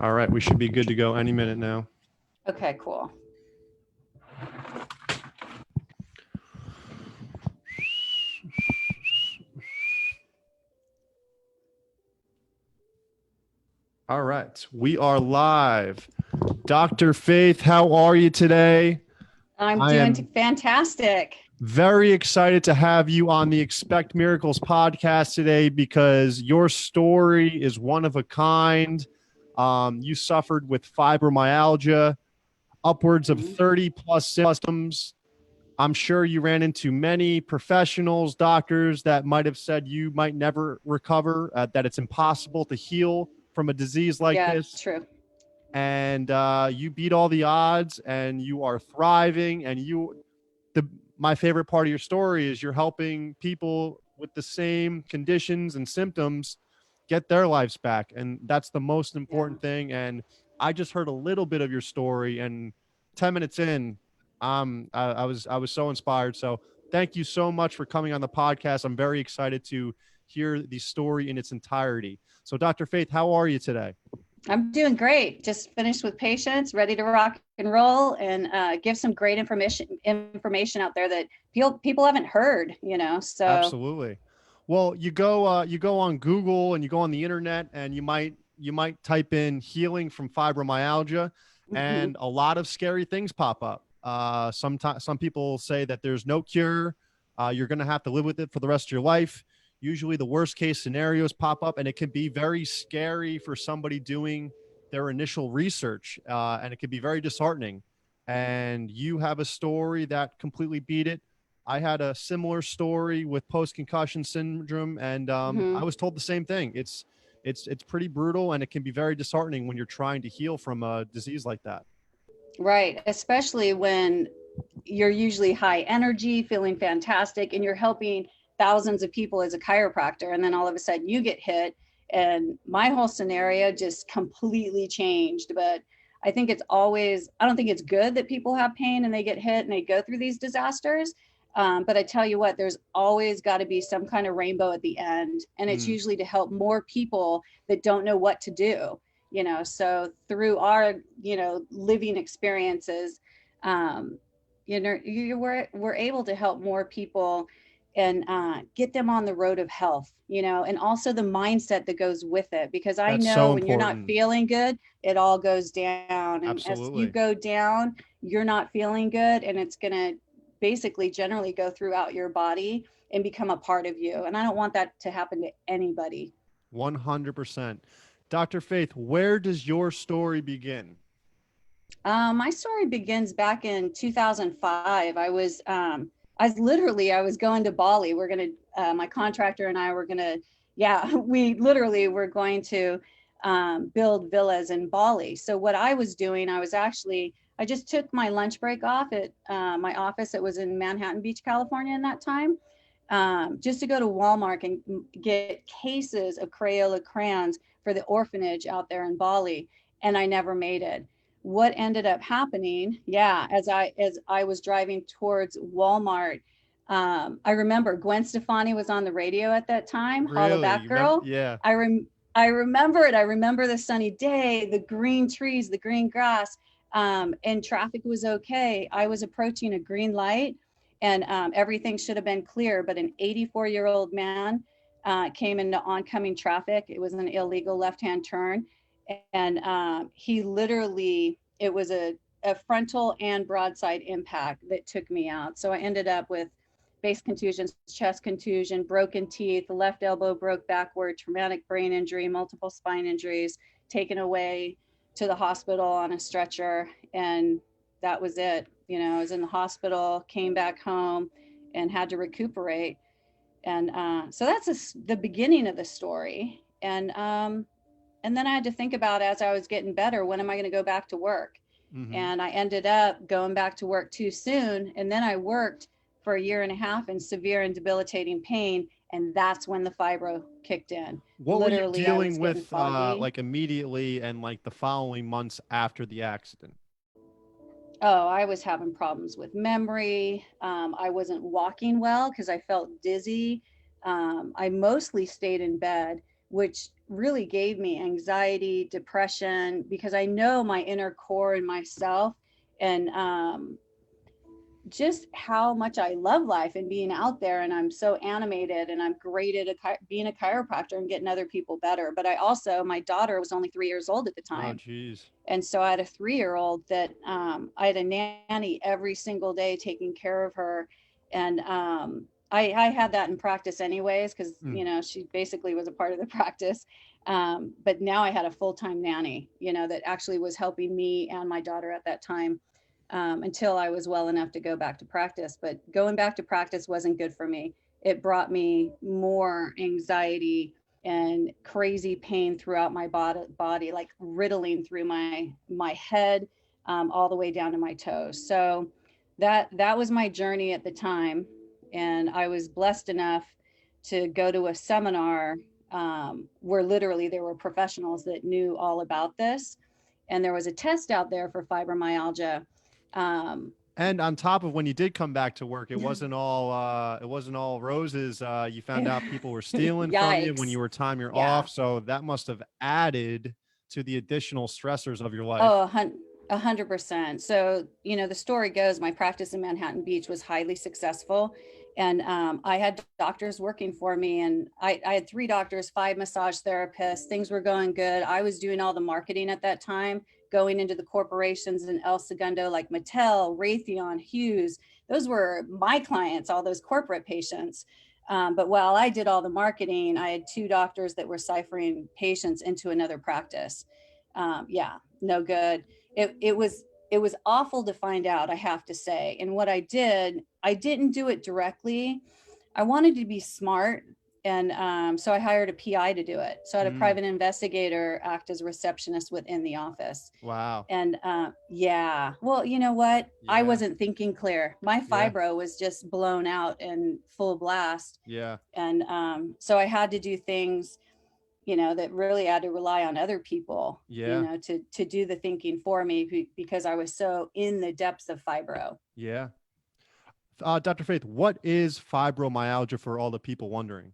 All right, we should be good to go any minute now. Okay, cool. All right, we are live. Dr. Faith, how are you today? I'm I doing am fantastic. very excited to have you on the Expect Miracles podcast today because your story is one of a kind. You suffered with fibromyalgia, upwards of 30 plus symptoms. I'm sure you ran into many professionals, doctors that might have said you might never recover, that it's impossible to heal from a disease like Yeah, this. true. And you beat all the odds and you are thriving. And my favorite part of your story is you're helping people with the same conditions and symptoms get their lives back. And that's the most important thing. And I just heard a little bit of your story, and 10 minutes in, I was so inspired. So thank you so much for coming on the podcast. I'm very excited to hear the story in its entirety. So Dr. Faith, how are you today? I'm doing great. Just finished with patients, ready to rock and roll, and give some great information out there that people haven't heard. So Absolutely. Well, you go on Google and you go on the internet, and you might type in healing from fibromyalgia, mhm. and a lot of scary things pop up. Sometimes some people say that there's no cure. You're going to have to live with it for the rest of your life. Usually the worst case scenarios pop up, and it can be very scary for somebody doing their initial research, and it can be very disheartening. And you have a story that completely beat it. I had a similar story with post-concussion syndrome, and I was told the same thing. It's pretty brutal, and it can be very disheartening when you're trying to heal from a disease like that. Right, especially when you're usually high energy, feeling fantastic, and you're helping thousands of people as a chiropractor, and then all of a sudden you get hit, and my whole scenario just completely changed. But I don't think it's good that people have pain and they get hit and they go through these disasters. But I tell you what, there's always got to be some kind of rainbow at the end, and it's Mm, usually to help more people that don't know what to do. So through our living experiences, um, we're able to help more people and get them on the road of health, and also the mindset that goes with it, because I that's know so when you're not important. feeling good, it all goes down, and as you Absolutely. go down, you're not feeling good, and it's going to basically generally go throughout your body and become a part of you, and I don't want that to happen to anybody. 100%. Dr. Faith, where does your story begin? My story begins back in 2005. I was going to Bali. My contractor and I were gonna, yeah, we literally were going to build villas in Bali. So what I was doing, I just took my lunch break off at my office. It was in Manhattan Beach, California, in that time, just to go to Walmart and get cases of Crayola crayons for the orphanage out there in Bali, and I never made it. What ended up happening, yeah, as I was driving towards Walmart, I remember Gwen Stefani was on the radio at that time, Holla Really? Back You remember? Girl. Yeah. I remember it. I remember the sunny day, the green trees, the green grass, and traffic was okay. I was approaching a green light, and everything should have been clear, but an 84-year-old man came into oncoming traffic. It was an illegal left-hand turn, and he literally, it was a frontal and broadside impact that took me out. So I ended up with base contusions, chest contusion, broken teeth, the left elbow broke backward, traumatic brain injury, multiple spine injuries, taken away to the hospital on a stretcher. And that was it. I was in the hospital, came back home, and had to recuperate. And so that's the beginning of the story. And then I had to think about, as I was getting better, when am I going to go back to work? Mm-hmm. And I ended up going back to work too soon. And then I worked for a year and a half in severe and debilitating pain. And that's when the fibro kicked in. What were you Literally, I was dealing getting with, foggy. like immediately and like the following months after the accident? Oh, I was having problems with memory. I wasn't walking well because I felt dizzy. I mostly stayed in bed, which really gave me anxiety, depression, because I know my inner core and myself, and just how much I love life and being out there. And I'm so animated, and I'm great at being a chiropractor and getting other people better. But I also, my daughter was only 3 years old at the Oh, time. geez. And so I had a 3-year-old that I had a nanny every single day taking care of her. And I had that in practice anyways, because, you know, she basically was a part of the practice. But now I had a full-time nanny, you know, that actually was helping me and my daughter at that time, until I was well enough to go back to practice. But going back to practice wasn't good for me. It brought me more anxiety and crazy pain throughout my body, like riddling through my head, all the way down to my toes. So that was my journey at the time. And I was blessed enough to go to a seminar, where literally there were professionals that knew all about this. And there was a test out there for fibromyalgia. And on top of when you did come back to work, it wasn't all roses. You found out people were stealing from you when Yikes. you were time you're Yeah. off. So that must have added to the additional stressors of your life. Oh, 100%. So, you know, the story goes, my practice in Manhattan Beach was highly successful. And I had doctors working for me, and I had 3 doctors, 5 massage therapists. Things were going good. I was doing all the marketing at that time, going into the corporations in El Segundo, like Mattel, Raytheon, Hughes. Those were my clients, all those corporate patients. But while I did all the marketing, I had 2 doctors that were ciphering patients into another practice. Yeah, no good. It was awful to find out, I have to say. And what I didn't do it directly. I wanted to be smart. And so I hired a PI to do it. So I had a private investigator act as a receptionist within the office. Wow. And yeah, well, you know what? I Yeah. wasn't thinking clear. My Yeah. fibro was just blown out and full blast. Yeah. And so I had to do things, you know, that really had to rely on other people, you Yeah. know, to do the thinking for me, because I was so in the depths of fibro. Yeah. Dr. Faith, what is fibromyalgia for all the people wondering?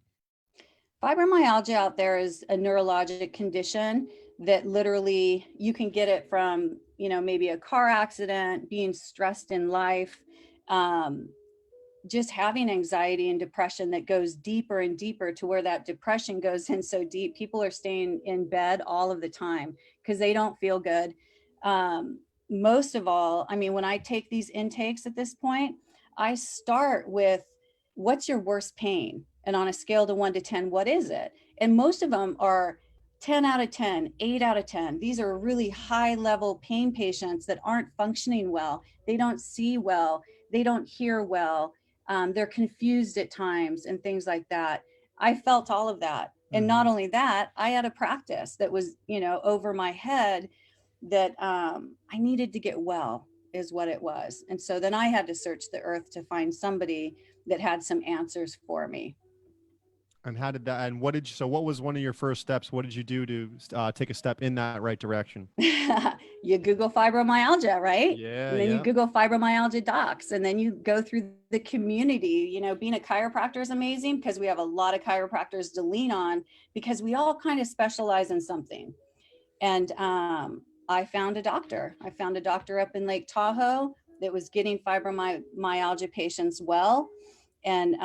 Fibromyalgia out there is a neurologic condition that literally you can get it from, you know, maybe a car accident, being stressed in life, just having anxiety and depression that goes deeper and deeper, to where that depression goes in so deep, people are staying in bed all of the time because they don't feel good. Most of all, I mean, when I take these intakes at this point, I start with, what's your worst pain? And on a scale to 1 to 10, what is it? And most of them are 10 out of 10, 8 out of 10. These are really high level pain patients that aren't functioning well. They don't see well. They don't hear well. They're confused at times and things like that. I felt all of that. And not only that, I had a practice that was, you know, over my head, that I needed to get well, is what it was. And so then I had to search the earth to find somebody that had some answers for me. And how did that, and what was one of your first steps? What did you do to take a step in that right direction? You Google fibromyalgia, right? Yeah. And then you Yeah. Google fibromyalgia docs, and then you go through the community. You know, being a chiropractor is amazing because we have a lot of chiropractors to lean on, because we all kind of specialize in something. And I found a doctor. I found a doctor up in Lake Tahoe that was getting fibromyalgia patients well. And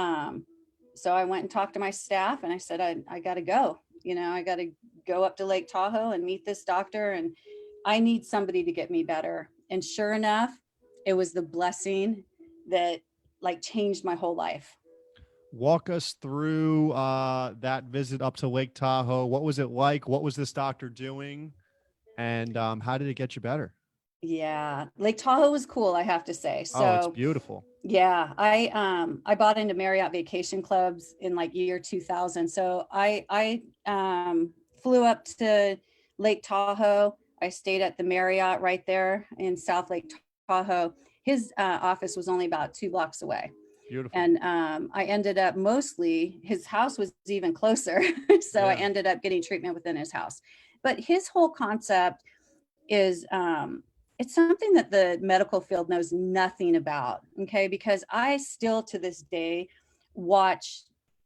so I went and talked to my staff, and I said, I got to go. You know, I got to go up to Lake Tahoe and meet this doctor, and I need somebody to get me better. And sure enough, it was the blessing that like changed my whole life. Walk us through that visit up to Lake Tahoe. What was it like? What was this doctor doing? And how did it get you better? Yeah, Lake Tahoe was cool, I have to say. Oh, it's So beautiful. yeah, I bought into Marriott Vacation Clubs in like year 2000. So I flew up to Lake Tahoe. I stayed at the Marriott right there in South Lake Tahoe. His office was only about 2 blocks away. Beautiful. And I ended up, mostly his house was even closer. So I Yeah. ended up getting treatment within his house. But his whole concept is it's something that the medical field knows nothing about. Okay, because I still to this day watch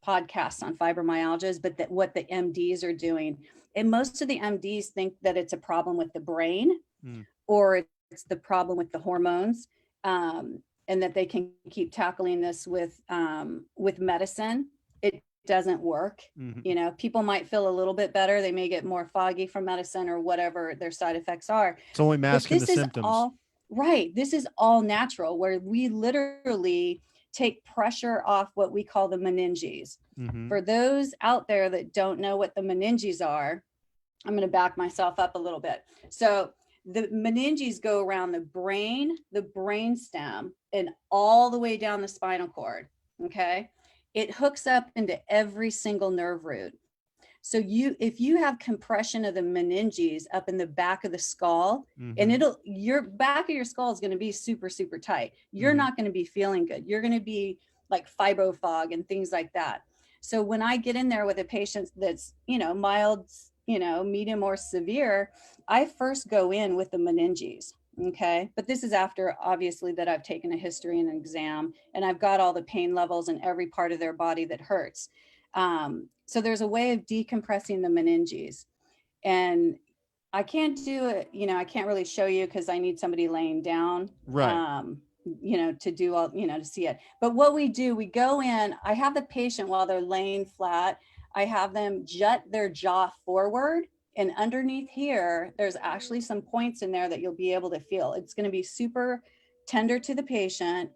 podcasts on fibromyalgia, but that what the MDs are doing. And most of the MDs think that it's a problem with the brain or it's the problem with the hormones, and that they can keep tackling this with medicine. It doesn't work. You know, people might feel a little bit better. They may get more foggy from medicine or whatever their side effects are. It's only masking the symptoms. All right. This is all natural, where we literally take pressure off what we call the meninges. For those out there that don't know what the meninges are, I'm going to back myself up a little bit. So the meninges go around the brain stem, and all the way down the spinal cord. Okay. It hooks up into every single nerve root. So if you have compression of the meninges up in the back of the skull, and your back of your skull is going to be super, super tight. You're not going to be feeling good. You're going to be like fibro fog and things like that. So when I get in there with a patient that's, mild, medium or severe, I first go in with the meninges. Okay. But this is after, obviously, that I've taken a history and an exam, and I've got all the pain levels in every part of their body that hurts. So there's a way of decompressing the meninges, and I can't do it. I can't really show you because I need somebody laying down, right. To do all, to see it. But what we do, we go in, I have the patient while they're laying flat, I have them jut their jaw forward, and underneath here, there's actually some points in there that you'll be able to feel. It's going to be super tender to the patient.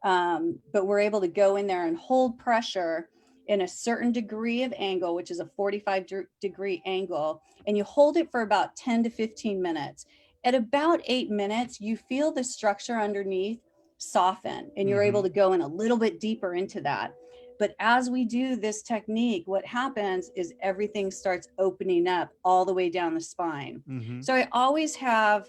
But we're able to go in there and hold pressure in a certain degree of angle, which is a 45-degree angle. And you hold it for about 10 to 15 minutes. At about 8 minutes, you feel the structure underneath soften, and you're able to go in a little bit deeper into that. But as we do this technique, what happens is everything starts opening up all the way down the spine. So I always have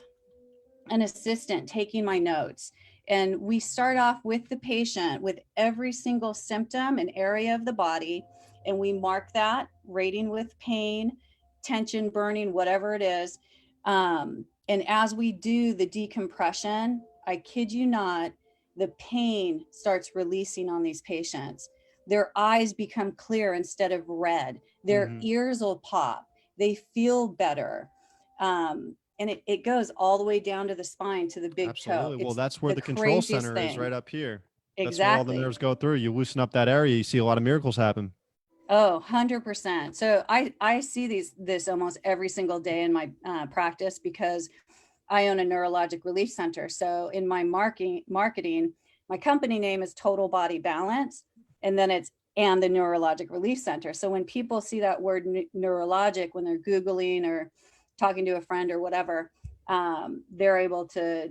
an assistant taking my notes, and we start off with the patient with every single symptom and area of the body, and we mark that, rating with pain, tension, burning, whatever it is. And as we do the decompression, I kid you not, the pain starts releasing on these patients. Their eyes become clear instead of red. Their ears will pop. They feel better. And it goes all the way down to the spine, to the big toe. Well, that's where the control center is, right up here. Exactly. That's where all the nerves go through. You loosen up that area, you see a lot of miracles happen. Oh, 100%. So I see this almost every single day in my practice, because I own a neurologic relief center. So in my marketing, my company name is Total Body Balance, and then it's and the Neurologic Relief Center. So when people see that word neurologic, when they're Googling or talking to a friend or whatever, they're able to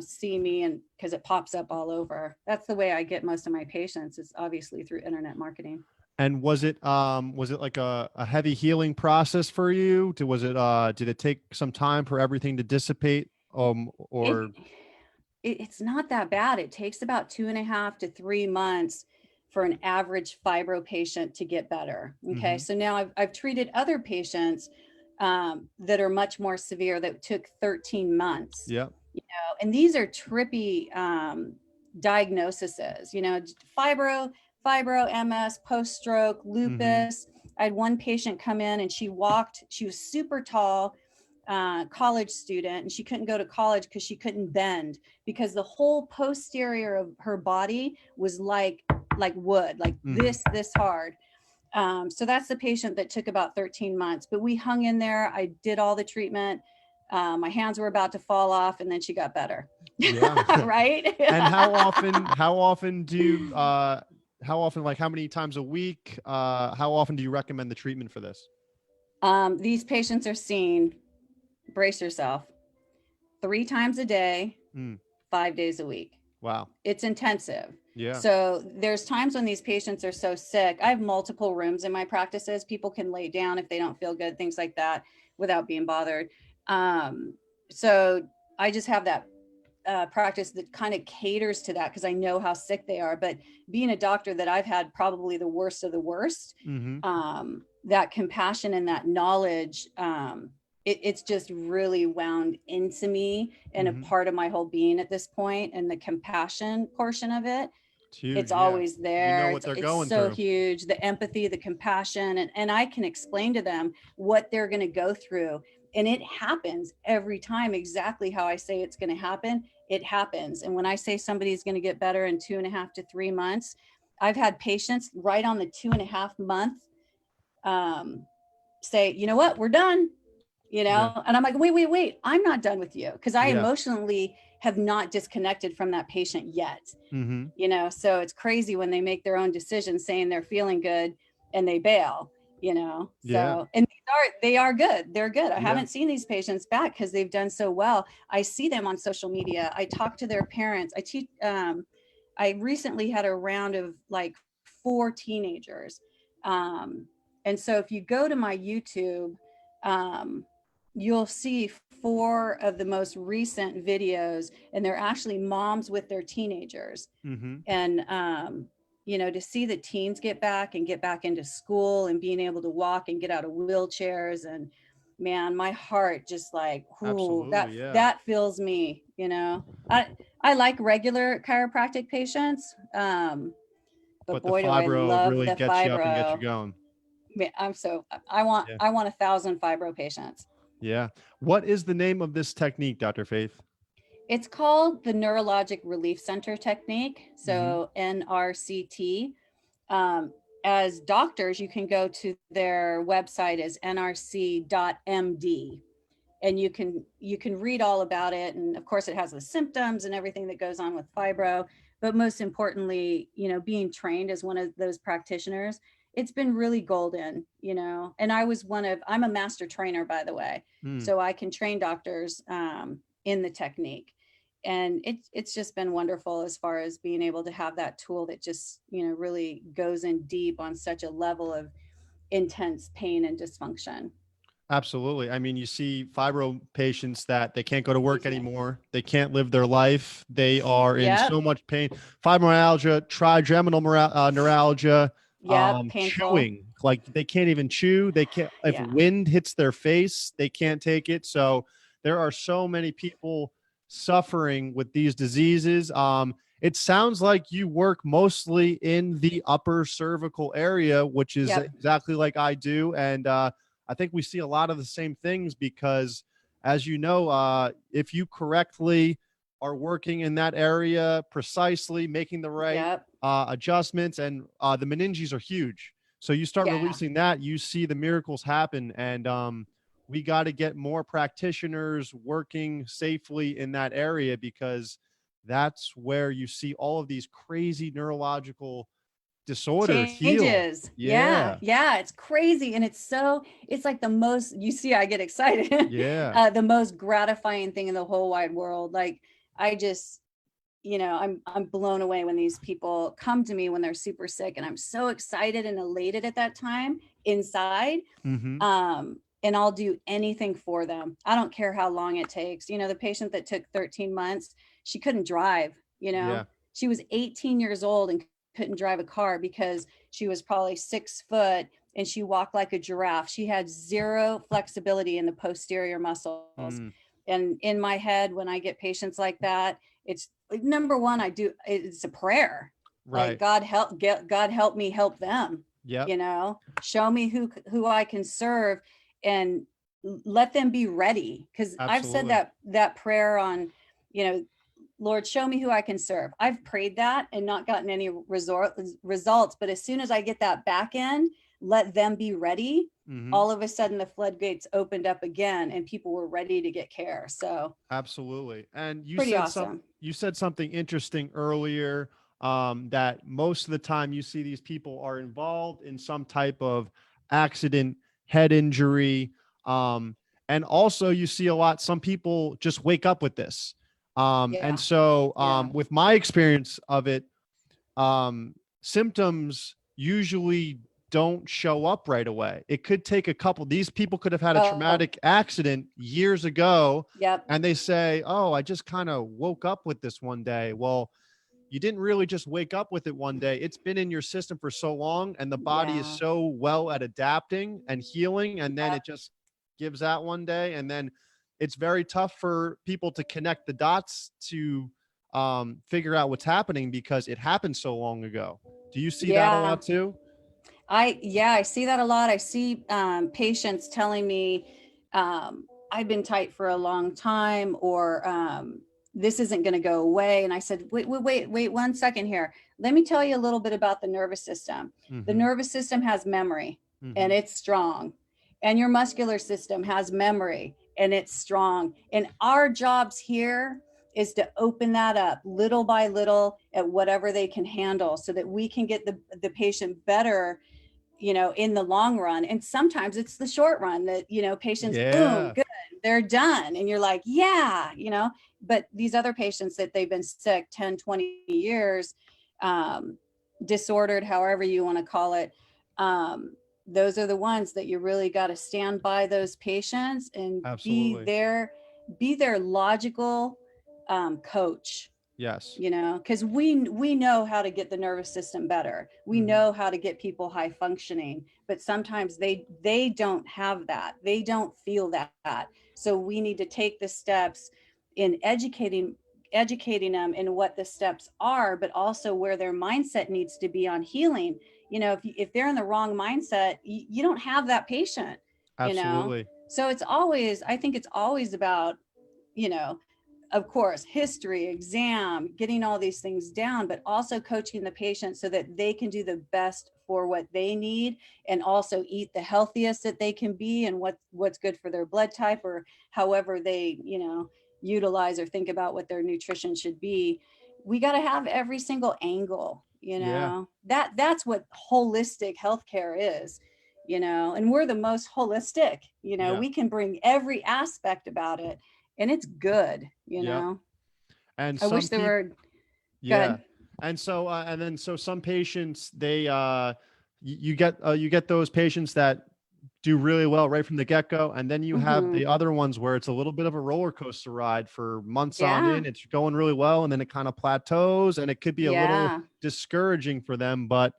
see me, and because it pops up all over. That's the way I get most of my patients, is obviously through internet marketing. And was it like a heavy healing process for you? Did it take some time for everything to dissipate? Or it's not that bad. It takes about 2.5 to 3 months for an average fibro patient to get better. Okay. So now I've treated other patients that are much more severe that took 13 months. Yeah. And these are trippy diagnoses, fibro, MS, post-stroke, lupus. I had one patient come in, and she was super tall, college student, and she couldn't go to college because she couldn't bend, because the whole posterior of her body was like wood, like this hard. So that's the patient that took about 13 months, but we hung in there. I did all the treatment. My hands were about to fall off, and then she got better. Yeah. Right. And how many times a week, how often do you recommend the treatment for this? These patients are seen, brace yourself, 3 times a day, 5 days a week. Wow. It's intensive. Yeah. So there's times when these patients are so sick. I have multiple rooms in my practices. People can lay down if they don't feel good, things like that, without being bothered. So I just have that practice that kind of caters to that, because I know how sick they are. But being a doctor that I've had probably the worst of the worst, that compassion and that knowledge, it's just really wound into me and a part of my whole being at this point. And the compassion portion of it, It's huge. It's Yeah. always You know there. what they're It's going so through. huge. The empathy, the compassion, and I can explain to them what they're going to go through. And it happens every time exactly how I say it's going to happen. It happens. And when I say somebody's going to get better in 2.5 to 3 months, I've had patients right on the 2.5 month um, say, you know what, we're done, Yeah. and I'm like, wait, I'm not done with you, because I Yeah. emotionally have not disconnected from that patient yet. Mm-hmm. So it's crazy when they make their own decisions saying they're feeling good and they bail. Yeah. So, and they are good, they're good. I Yeah. haven't seen these patients back because they've done so well. I see them on social media, I talk to their parents, I teach. I recently had a round of like 4 teenagers. And so if you go to my YouTube, um, you'll see 4 of the most recent videos, and they're actually moms with their teenagers. Mm-hmm. And to see the teens get back into school and being able to walk and get out of wheelchairs, and man, my heart just like, ooh, that Absolutely. Yeah. that fills me. I like regular chiropractic patients, but But the boy, do I fibro love really the gets you up and gets you fibro. going. Man, I want Yeah. 1,000 fibro patients. Yeah. What is the name of this technique, Dr. Faith? It's called the Neurologic Relief Center technique, Mm-hmm. so NRCT. Um, as doctors, you can go to their website as nrc.md, and you can read all about it. And of course, it has the symptoms and everything that goes on with fibro. But most importantly, being trained as one of those practitioners, it's been really golden. And I'm a master trainer, by the way, Mm. so I can train doctors in the technique. And it's just been wonderful as far as being able to have that tool that just really goes in deep on such a level of intense pain and dysfunction. Absolutely. I mean, you see fibro patients that they can't go to work Excuse me. anymore. They can't live their life. They are in Yep. so much pain. Fibromyalgia, trigeminal neuralgia, Yep. Painful. chewing. Like they can't even chew. They can't, if Yeah. wind hits their face, they can't take it. So there are so many people suffering with these diseases. It sounds like you work mostly in the upper cervical area, which is Yep. exactly like I do. And, I think we see a lot of the same things because, as you know, if you correctly are working in that area precisely, making the right Yep. adjustments, and the meninges are huge. So you start Yeah. releasing that, you see the miracles happen. And we got to get more practitioners working safely in that area because that's where you see all of these crazy neurological disorders heal. Changes. Yeah. Yeah. Yeah. It's crazy. And it's like the most, you see, I get excited, Yeah. the most gratifying thing in the whole wide world. Like, I just, I'm blown away when these people come to me when they're super sick, and I'm so excited and elated at that time inside. Mm-hmm. And I'll do anything for them. I don't care how long it takes. The patient that took 13 months, she couldn't drive, Yeah. she was 18 years old and couldn't drive a car because she was probably 6 foot and she walked like a giraffe. She had zero flexibility in the posterior muscles. Mm, And in my head, when I get patients like that, it's like, number one, it's a prayer. Like, right. God help me help them, Yep. show me who I can serve, and let them be ready. Cause I've said Absolutely. that prayer on, Lord, show me who I can serve. I've prayed that and not gotten any results. But as soon as I get that back end, let them be ready. Mm-hmm. All of a sudden, the floodgates opened up again, and people were ready to get care. So Absolutely. And pretty awesome. you said something interesting earlier, that most of the time you see these people are involved in some type of accident, head injury, and also you see a lot. Some people just wake up with this. And Yeah. so, Yeah. with my experience of it, symptoms usually don't show up right away. It could take a couple. These people could have had a Oh, traumatic accident years ago, yep. and they say, "Oh, I just kind of woke up with this one day." Well, you didn't really just wake up with it one day. It's been in your system for so long, and the body is Yeah. so well at adapting and healing, and then Yep. it just gives out one day, and then it's very tough for people to connect the dots to figure out what's happening because it happened so long ago. Do you see that a Yeah. lot too? I see that a lot. I see patients telling me, I've been tight for a long time, or this isn't going to go away. And I said, wait 1 second here. Let me tell you a little bit about the nervous system. The Mm-hmm. nervous system has memory, Mm-hmm. and it's strong. And your muscular system has memory, and it's strong. And our jobs here is to open that up little by little at whatever they can handle, so that we can get the patient better, in the long run. And sometimes it's the short run that, patients, boom, Yeah. good, they're done. And you're like, yeah, but these other patients that they've been sick 10, 20 years, um, disordered, however you want to call it, those are the ones that you really got to stand by those patients and Absolutely. be their logical coach, Yes. because we know how to get the nervous system better. We Mm-hmm. know how to get people high functioning, but sometimes they don't have that. They don't feel that. So we need to take the steps in educating them in what the steps are, but also where their mindset needs to be on healing. If they're in the wrong mindset, you don't have that patient, you know Absolutely. so I think it's always about, you know of course, history, exam, getting all these things down, but also coaching the patient so that they can do the best for what they need, and also eat the healthiest that they can be, and what's good for their blood type, or however they, utilize or think about what their nutrition should be. We got to have every single angle, Yeah. that's what holistic healthcare is, and we're the most holistic, Yeah. we can bring every aspect about it, and it's good, Yep. And I some wish there people, were yeah. good. And so, and then so some patients, they, you get those patients that do really well right from the get go. And then you have Hmm. the other ones where it's a little bit of a roller coaster ride for months on Yeah. in. It's going really well. And then it kind of plateaus and it could be a little Yeah. discouraging for them, but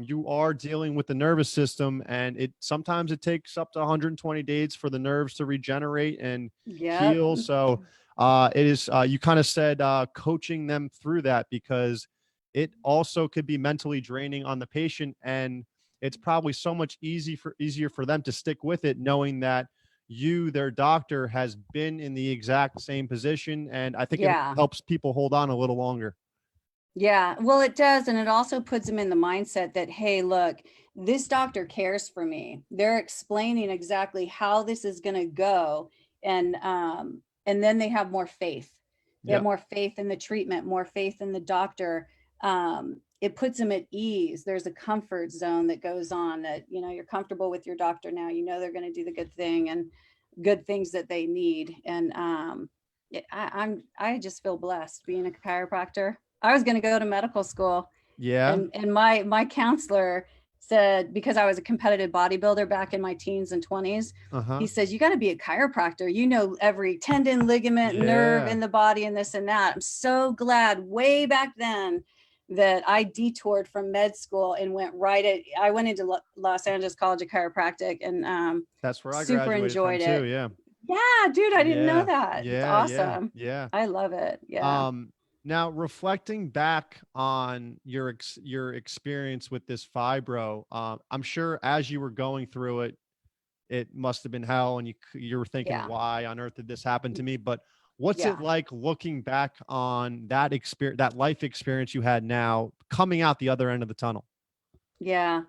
you are dealing with the nervous system and sometimes it takes up to 120 days for the nerves to regenerate and Yep. heal. So it is, you kind of said, coaching them through that because it also could be mentally draining on the patient. And it's probably so much easier for them to stick with it, knowing that you, their doctor, has been in the exact same position. And I think it Yeah. helps people hold on a little longer. Yeah. Well, it does. And it also puts them in the mindset that, hey, look, this doctor cares for me. They're explaining exactly how this is going to go. And then they have more faith. They have Yep. more faith in the treatment, more faith in the doctor. It puts them at ease. There's a comfort zone that goes on, that, you're comfortable with your doctor now, they're going to do the good thing and good things that they need. And I just feel blessed being a chiropractor. I was going to go to medical school, Yeah. and my counselor said, because I was a competitive bodybuilder back in my teens and 20s, he Uh-huh. says, you got to be a chiropractor. Every tendon, ligament, nerve Yeah. in the body, and this and that. I'm so glad way back then that I detoured from med school and I went into Los Angeles College of Chiropractic, and That's where I super graduated from enjoyed too. it. Yeah. Yeah, dude, I didn't know Yeah. that. It's Yeah. Yeah. awesome. Yeah. I love it. Yeah. Um, Now reflecting back on your experience with this fibro, I'm sure as you were going through it, it must have been hell, and you were thinking, Yeah. why on earth did this happen to me? But what's it Yeah. like looking back on that experience, that life experience you had now, coming out the other end of the tunnel? Yeah.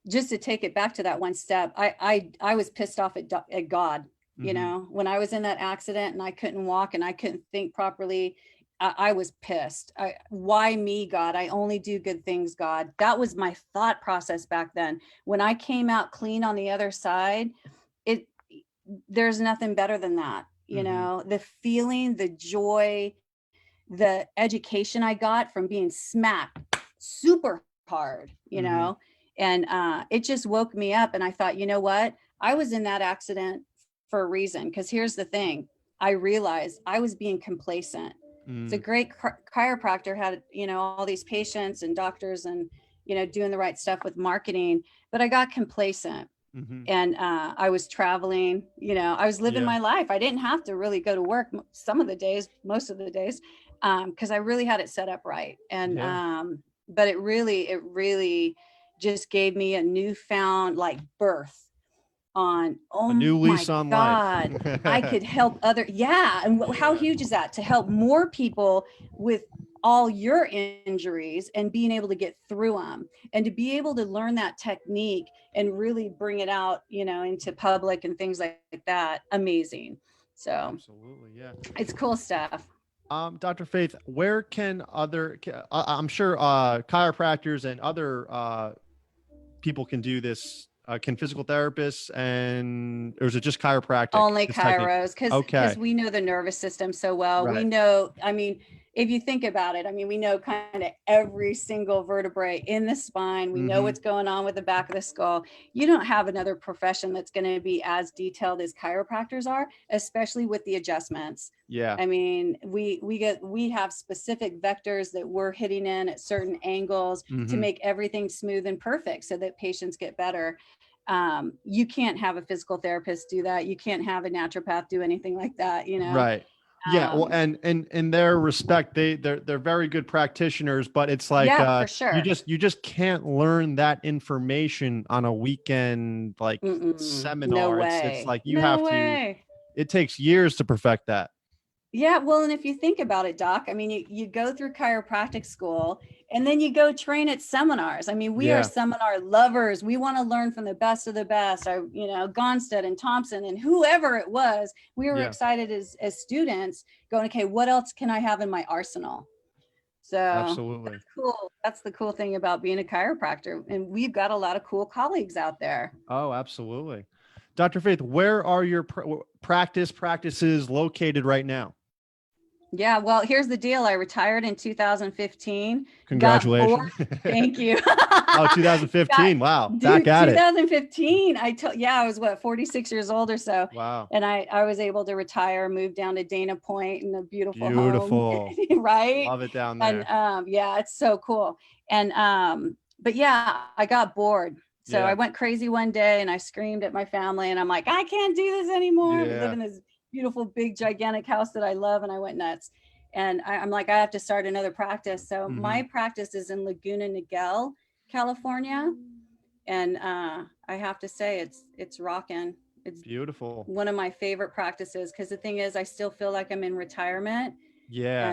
Just to take it back to that one step, I was pissed off at God. Mm-hmm. When I was in that accident and I couldn't walk and I couldn't think properly, I was pissed. Why me, God? I only do good things, God. That was my thought process back then. When I came out clean on the other side, it there's nothing better than that. Mm-hmm. The feeling, the joy, the education I got from being smacked super hard, Mm-hmm. and it just woke me up. And I thought, you know what? I was in that accident for a reason. Because here's the thing, I realized I was being complacent. It's a Mm. great chiropractor, had, all these patients and doctors and, doing the right stuff with marketing, but I got complacent. Mm-hmm. And I was traveling, I was living Yeah. my life. I didn't have to really go to work some of the days, most of the days, because I really had it set up right. And Yeah. but it really just gave me a newfound like birth on, A oh new my lease on life. God, I could help other. Yeah. And how Yeah. huge is that, to help more people with all your injuries and being able to get through them, and to be able to learn that technique and really bring it out, into public and things like that. Amazing. So Absolutely. Yeah. it's cool stuff. Dr. Faith, where can I'm sure chiropractors and other people can do this? Can physical therapists, or is it just chiropractic? Only This technique? chiros, because Okay. we know the nervous system so well. We Right. know, I mean, if you think about it, I mean, we know kind of every single vertebrae in the spine. We know Mm-hmm. what's going on with the back of the skull. You don't have another profession that's going to be as detailed as chiropractors are, especially with the adjustments. Yeah. I mean, we have specific vectors that we're hitting in at certain angles to Mm-hmm. make everything smooth and perfect so that patients get better. You can't have a physical therapist do that. You can't have a naturopath do anything like that, Right. Yeah. Well, um, and in their respect, they're very good practitioners, but it's like yeah, for you sure. just can't learn that information on a weekend like Mm-mm, no seminar. It's way. like you No have to. way. It takes years to perfect that. Yeah, well, and if you think about it, Doc, I mean, you go through chiropractic school and then you go train at seminars. I mean, we are Yeah. seminar lovers. We want to learn from the best of the best. Our, Gonstead and Thompson and whoever it was, we were Yeah. excited as students going, okay, what else can I have in my arsenal? So Absolutely. that's cool. That's the cool thing about being a chiropractor. And we've got a lot of cool colleagues out there. Oh, absolutely. Dr. Faith, where are your practices located right now? Yeah, well, here's the deal. I retired in 2015, got bored. Congratulations. Thank you. Oh, Got, 2015. Wow. Back dude, at it. 2015. I was 46 years old or so. Wow. And I was able to retire, move down to Dana Point in a beautiful home, Beautiful. right? Love it down And there. yeah, it's so cool. And but yeah, I got bored. So I Yeah. went crazy one day and I screamed at my family and I'm like, I can't do this anymore. We live Yeah. in this beautiful, big, gigantic house that I love. And I went nuts. And I'm like, I have to start another practice. So Mm-hmm. my practice is in Laguna Niguel, California. And I have to say it's rocking. It's Beautiful. one of my favorite practices, because the thing is I still feel like I'm in retirement. Yeah.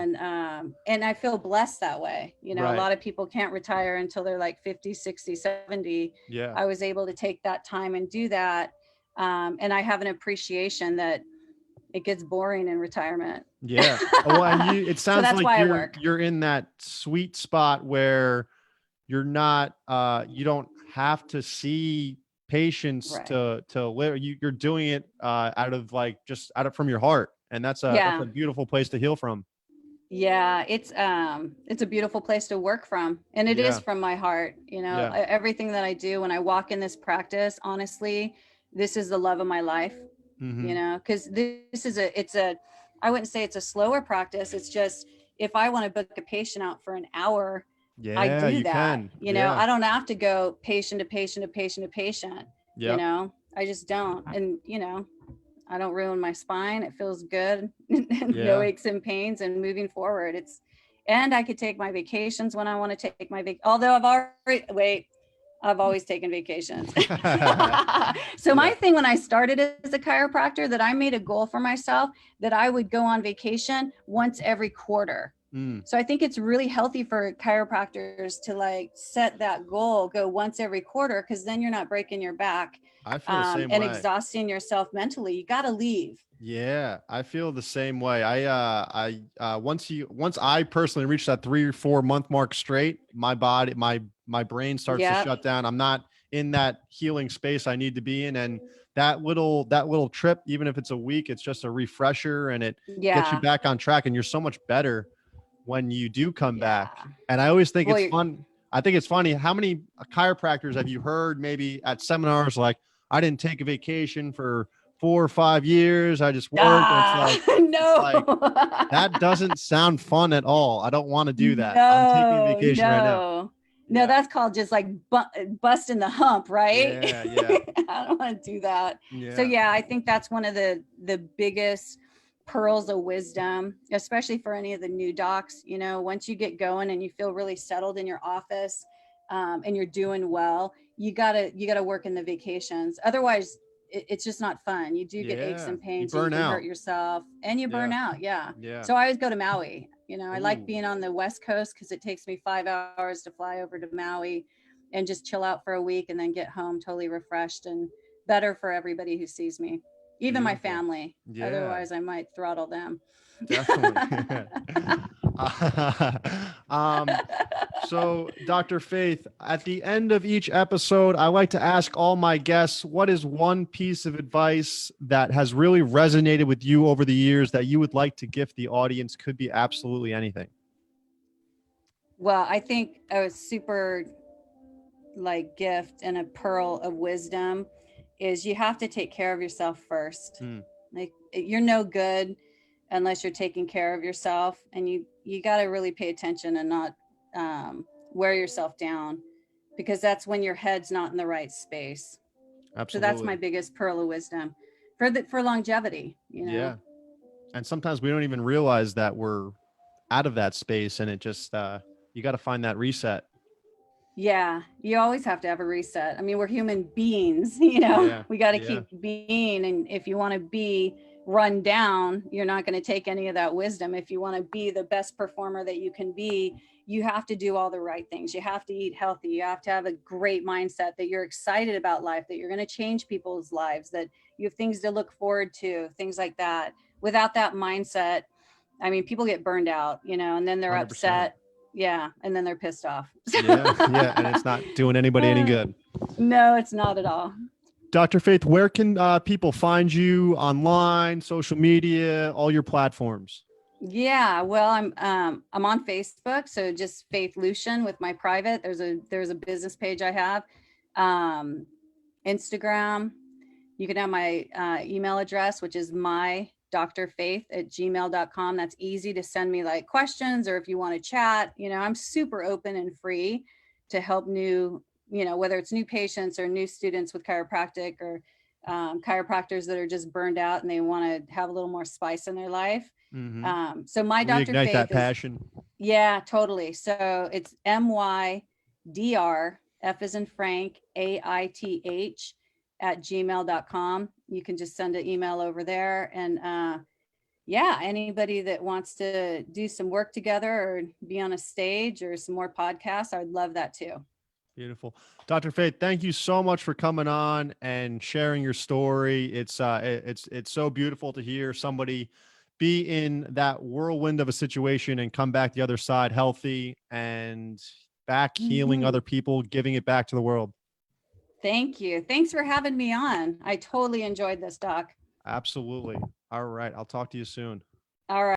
And I feel blessed that way. Right. A lot of people can't retire until they're like 50, 60, 70. Yeah. I was able to take that time and do that. And I have an appreciation that it gets boring in retirement. Yeah. Well, and it So sounds that's like why I work. you're in that sweet spot where you're not you don't have to see patients Right. to live. You're doing it out of from your heart, and that's a beautiful place to heal from. Yeah, it's a beautiful place to work from, and it is Yeah. from my heart. Yeah. Everything that I do when I walk in this practice, honestly, this is the love of my life. Mm-hmm. Because this is I wouldn't say it's a slower practice. It's just, if I want to book a patient out for an hour, Yeah, I do you that. can. I don't have to go patient to patient to patient to patient. Yeah. I just don't. And I don't ruin my spine. It feels good. Yeah. No aches and pains, and moving forward. And I could take my vacations when I want to take my although I've always taken vacations. So my thing when I started as a chiropractor, that I made a goal for myself that I would go on vacation once every quarter. So I think it's really healthy for chiropractors to like set that goal, go once every quarter, because then you're not breaking your back I feel the same and way. exhausting yourself mentally. You got to leave. Yeah, I feel the same way. Once I personally reach that 3 or 4 month mark straight, my body, my brain starts to shut down. I'm not in that healing space I need to be in. And that little trip, even if it's a week, it's just a refresher, and it gets you back on track, and you're so much better when you do come back. And I always think it's fun. I think it's funny. How many chiropractors have you heard maybe at seminars like, I didn't take a vacation for 4 or 5 years. I just worked. It's like, that doesn't sound fun at all. I don't want to do that. I'm taking vacation right now. No, that's called just like busting the hump, right? Yeah, yeah. I don't want to do that. Yeah. So yeah, I think that's one of the biggest pearls of wisdom, especially for any of the new docs. You know, once you get going and you feel really settled in your office, and you're doing well, you gotta work in the vacations. Otherwise, it's just not fun. You do get aches and pains, and you can hurt yourself, and you burn out. Yeah. So I always go to Maui. You know, I like being on the West Coast because it takes me 5 hours to fly over to Maui and just chill out for a week and then get home totally refreshed and better for everybody who sees me, even my family. Otherwise, I might throttle them. Definitely. So Dr. Faith, at the end of each episode, I like to ask all my guests, what is one piece of advice that has really resonated with you over the years that you would like to gift the audience? Could be absolutely anything. Well, I think a super gift and a pearl of wisdom is you have to take care of yourself first. Like, you're no good unless you're taking care of yourself, and you got to really pay attention and not wear yourself down, because that's when your head's not in the right space. Absolutely. So that's my biggest pearl of wisdom for longevity, you know? Yeah. And sometimes we don't even realize that we're out of that space, and it just, you got to find that reset. Yeah, you always have to have a reset. I mean, we're human beings, you know, we got to keep being. And if you want to be run down, you're not going to take any of that wisdom. If you want to be the best performer that you can be, you have to do all the right things. You have to eat healthy. You have to have a great mindset, that you're excited about life, that you're going to change people's lives, that you have things to look forward to, things like that. Without that mindset, I mean, people get burned out, you know, and then they're 100%. Upset. Yeah. And then they're pissed off. Yeah. And it's not doing anybody any good. No, it's not at all. Dr. Faith, where can people find you online, social media, all your platforms? Yeah, well, I'm on Facebook, so just Faith Leuschen with my private. There's a business page I have. Instagram, you can have my email address, which is mydrfaith@gmail.com. That's easy to send me like questions, or if you want to chat. You know, I'm super open and free to help new, you know, whether it's new patients or new students with chiropractic, or chiropractors that are just burned out and they want to have a little more spice in their life. So my Dr. Faith, that passion. Yeah, totally. So it's MYDR, F as in Frank, AITH @gmail.com. You can just send an email over there. And yeah, anybody that wants to do some work together or be on a stage or some more podcasts, I would love that too. Beautiful. Dr. Faith, thank you so much for coming on and sharing your story. It's so beautiful to hear somebody be in that whirlwind of a situation and come back the other side healthy and back healing other people, giving it back to the world. Thank you. Thanks for having me on. I totally enjoyed this, Doc. Absolutely. All right. I'll talk to you soon. All right.